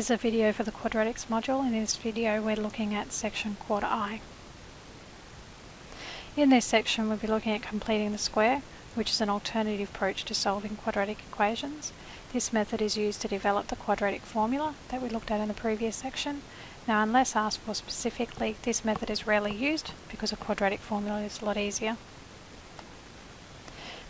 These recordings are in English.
This is a video for the Quadratics module. In this video we're looking at section quarter I. In this section we'll be looking at completing the square, which is an alternative approach to solving quadratic equations. This method is used to develop the quadratic formula that we looked at in the previous section. Now, unless asked for specifically, this method is rarely used because a quadratic formula is a lot easier.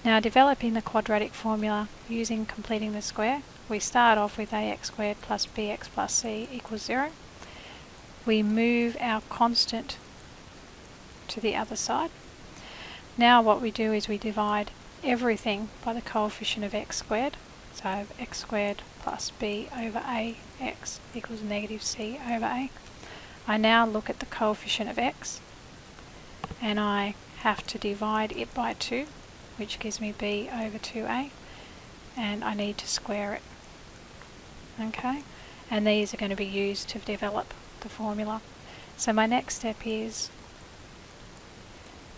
Now, developing the quadratic formula using completing the square, we start off with ax squared plus bx plus c equals 0. We move our constant to the other side. Now what we do is we divide everything by the coefficient of x squared. So I have x squared plus b over ax equals negative c over a. I now look at the coefficient of x and I have to divide it by 2, which gives me b over 2a, and I need to square it. Okay, and these are going to be used to develop the formula. So my next step is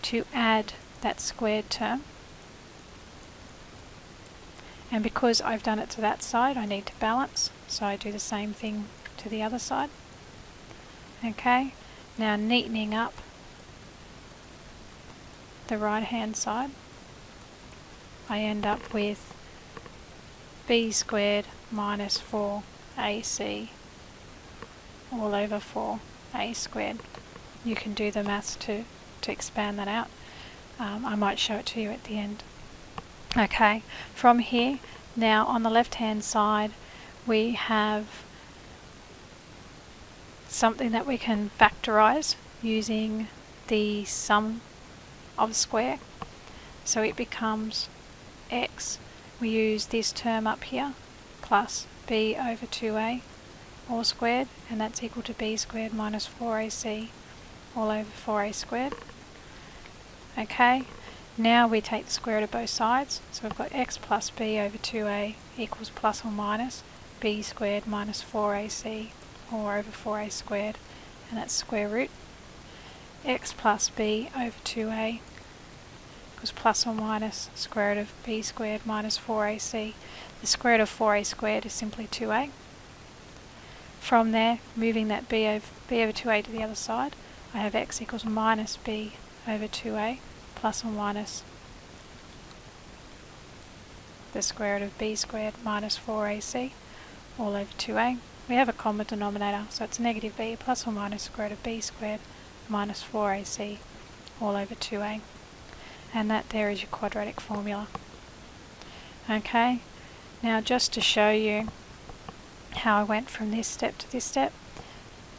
to add that squared term, and because I've done it to that side I need to balance, so I do the same thing to the other side. Okay, now neatening up the right hand side, I end up with b squared minus 4ac all over 4a squared. You can do the maths to expand that out. I might show it to you at the end. Okay, from here, now on the left hand side we have something that we can factorize using the sum of the square. So it becomes x, we use this term up here, plus b over 2a all squared, and that's equal to b squared minus 4ac all over 4a squared. Okay, now we take the square root of both sides, so we've got x plus b over 2a equals plus or minus b squared minus 4ac all over 4a squared, and that's square root. X plus b over 2a equals plus or minus square root of b squared minus 4ac. The square root of 4a squared is simply 2a. From there, moving that b over 2a to the other side, I have x equals minus b over 2a plus or minus the square root of b squared minus 4ac all over 2a. We have a common denominator, so it's negative b plus or minus square root of b squared minus 4ac all over 2a. And that there is your quadratic formula. Okay, now just to show you how I went from this step to this step,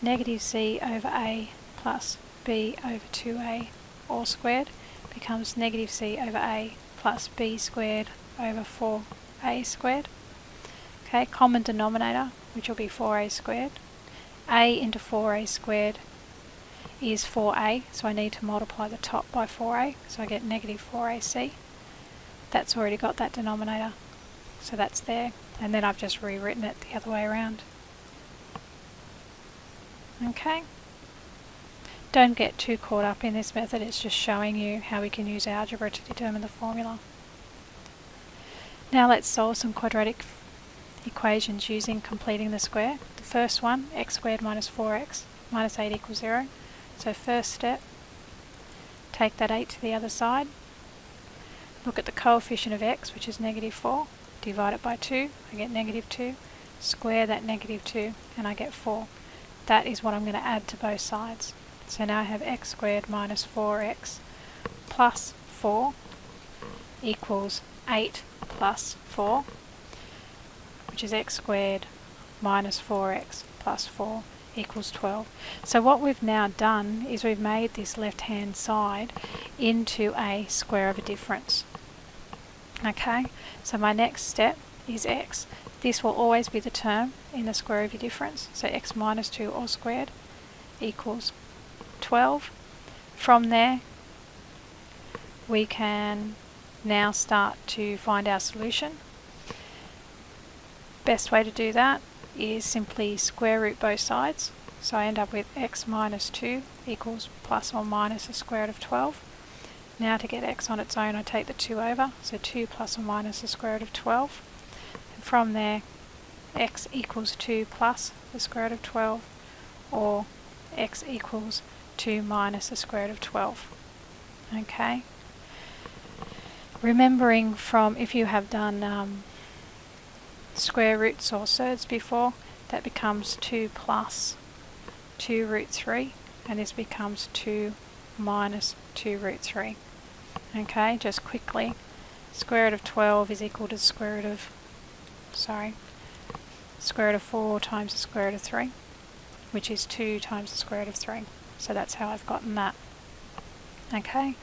negative c over a plus b over 2a all squared becomes negative c over a plus b squared over 4a squared. Okay, common denominator, which will be 4a squared. A into 4a squared is 4a, so I need to multiply the top by 4a, so I get negative 4ac. That's already got that denominator, so that's there, and then I've just rewritten it the other way around. Okay, don't get too caught up in this method, it's just showing you how we can use algebra to determine the formula. Now let's solve some quadratic equations using completing the square. The first one, x squared minus 4x minus 8 equals 0. So first step, take that 8 to the other side, look at the coefficient of x, which is negative 4, divide it by 2, I get negative 2, square that negative 2, and I get 4. That is what I'm going to add to both sides. So now I have x squared minus 4x plus 4 equals 8 plus 4, which is x squared minus 4x plus 4 equals 12. So what we've now done is we've made this left hand side into a square of a difference. Okay, so my next step is x. This will always be the term in the square of your difference, so x minus 2 all squared equals 12. From there we can now start to find our solution. Best way to do that is simply square root both sides, so I end up with x minus 2 equals plus or minus the square root of 12. Now to get x on its own I take the 2 over, so 2 plus or minus the square root of 12, and from there x equals 2 plus the square root of 12, or x equals 2 minus the square root of 12. Okay. Remembering from if you have done square roots or surds before, that becomes 2 plus 2 root 3, and this becomes 2 minus 2 root 3. Okay, just quickly, square root of 12 is equal to the square root of, square root of 4 times the square root of 3, which is 2 times the square root of 3. So that's how I've gotten that. Okay,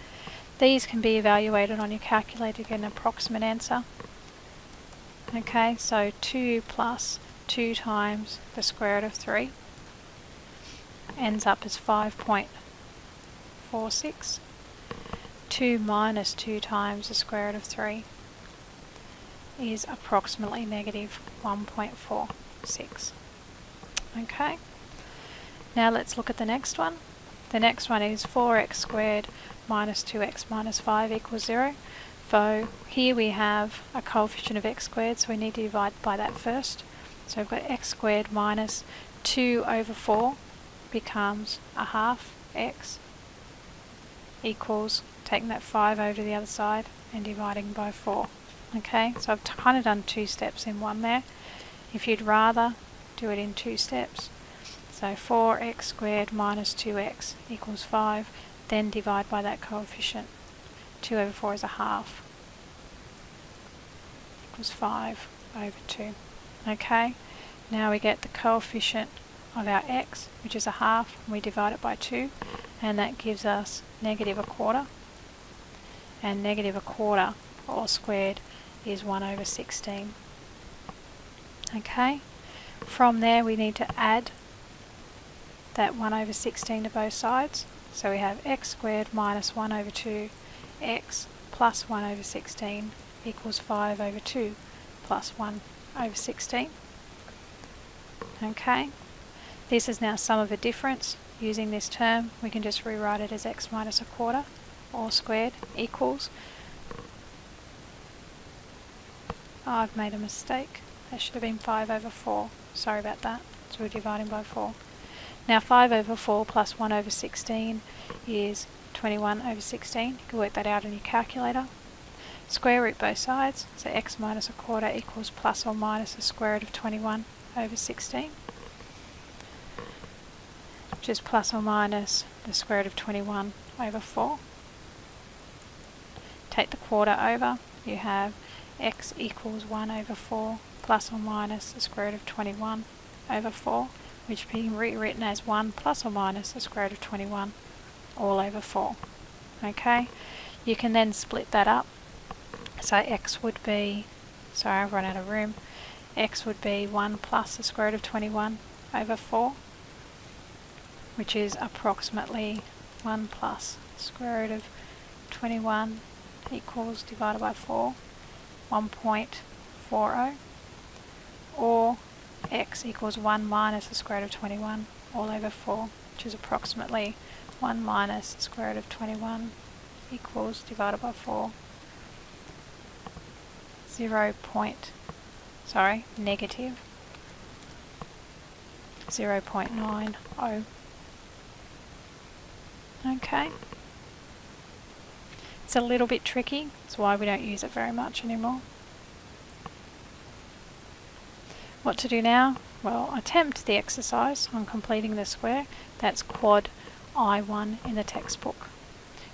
these can be evaluated on your calculator to get an approximate answer. Okay, so 2 plus 2 times the square root of 3 ends up as 5.46. 2 minus 2 times the square root of 3 is approximately negative 1.46. Okay, now let's look at the next one. The next one is 4x squared minus 2x minus 5 equals 0. So here we have a coefficient of x squared, so we need to divide by that first. So we've got x squared minus 2 over 4 becomes a half x equals taking that 5 over to the other side and dividing by 4. Okay, so I've kind of done 2 steps in one there. If you'd rather do it in 2 steps, so 4x squared minus 2x equals 5, then divide by that coefficient. 2 over 4 is a half, equals 5 over 2. Okay, now we get the coefficient of our x, which is a half, and we divide it by 2, and that gives us negative a quarter, and negative a quarter, all squared, is 1 over 16. Okay, from there we need to add that 1 over 16 to both sides, so we have x squared minus 1 over 2 x plus 1 over 16 equals 5 over 2 plus 1 over 16. Okay, this is now sum of a difference. Using this term, we can just rewrite it as x minus a quarter, all squared, equals, I've made a mistake, that should have been 5 over 4, sorry about that, so we're dividing by 4. Now 5 over 4 plus 1 over 16 is 21 over 16, you can work that out on your calculator. Square root both sides, so x minus a quarter equals plus or minus the square root of 21 over 16, which is plus or minus the square root of 21 over 4. Take the quarter over, you have x equals 1 over 4 plus or minus the square root of 21 over 4, which is being rewritten as 1 plus or minus the square root of 21 all over 4. Okay, you can then split that up, so x would be, sorry I've run out of room, x would be 1 plus the square root of 21 over 4, which is approximately 1 plus square root of 21 equals divided by 4, 1.40, or x equals 1 minus the square root of 21 all over 4, which is approximately 1 minus the square root of 21 equals divided by 4, negative 0.90. Okay, it's a little bit tricky, that's why we don't use it very much anymore. What to do now? Well, attempt the exercise on completing the square. That's quad I1 in the textbook.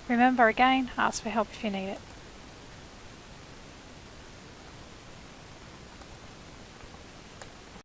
Remember again, ask for help if you need it.